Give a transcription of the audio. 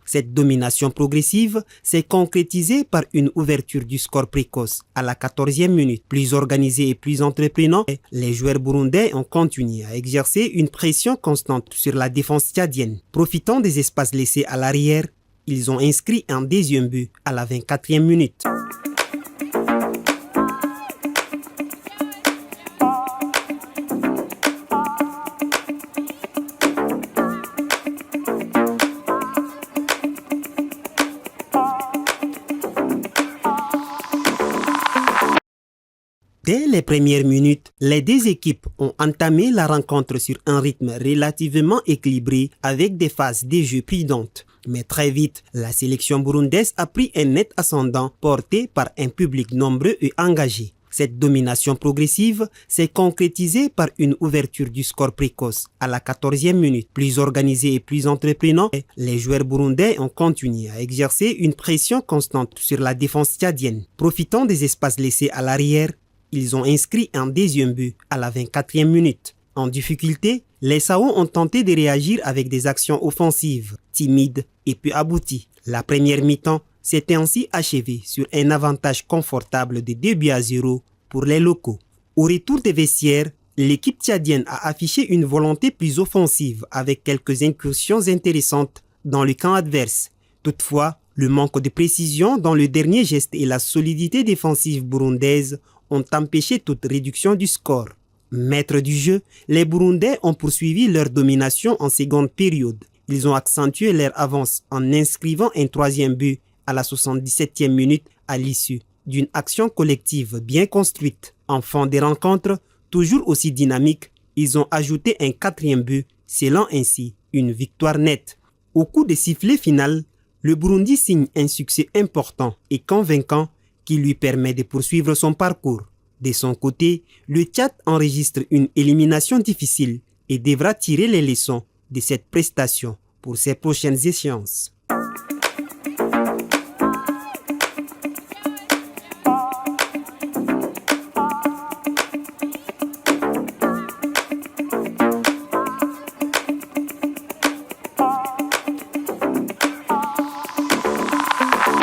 Cette domination progressive s'est concrétisée par une ouverture du score précoce à la 14e minute. Plus organisés et plus entreprenants, les joueurs burundais ont continué à exercer une pression constante sur la défense tchadienne. Profitant des espaces laissés à l'arrière, ils ont inscrit un deuxième but à la 24e minute. Dès les premières minutes, les deux équipes ont entamé la rencontre sur un rythme relativement équilibré avec des phases de jeu prudentes. Mais très vite, la sélection burundaise a pris un net ascendant porté par un public nombreux et engagé. Cette domination progressive s'est concrétisée par une ouverture du score précoce à la 14e minute. Plus organisés et plus entreprenants, les joueurs burundais ont continué à exercer une pression constante sur la défense tchadienne. Profitant des espaces laissés à l'arrière, ils ont inscrit un deuxième but à la 24e minute. En difficulté, les Sao ont tenté de réagir avec des actions offensives, timides et peu abouties. La première mi-temps s'est ainsi achevée sur un avantage confortable de 2-0 pour les locaux. Au retour des vestiaires, l'équipe tchadienne a affiché une volonté plus offensive avec quelques incursions intéressantes dans le camp adverse. Toutefois, le manque de précision dans le dernier geste et la solidité défensive burundaise ont empêché toute réduction du score. Maîtres du jeu, les Burundais ont poursuivi leur domination en seconde période. Ils ont accentué leur avance en inscrivant un troisième but à la 77e minute à l'issue d'une action collective bien construite. En fin de rencontre, toujours aussi dynamique, ils ont ajouté un quatrième but, scellant ainsi une victoire nette. Au coup de sifflet final, le Burundi signe un succès important et convaincant qui lui permet de poursuivre son parcours. De son côté, le Tchad enregistre une élimination difficile et devra tirer les leçons de cette prestation pour ses prochaines échéances.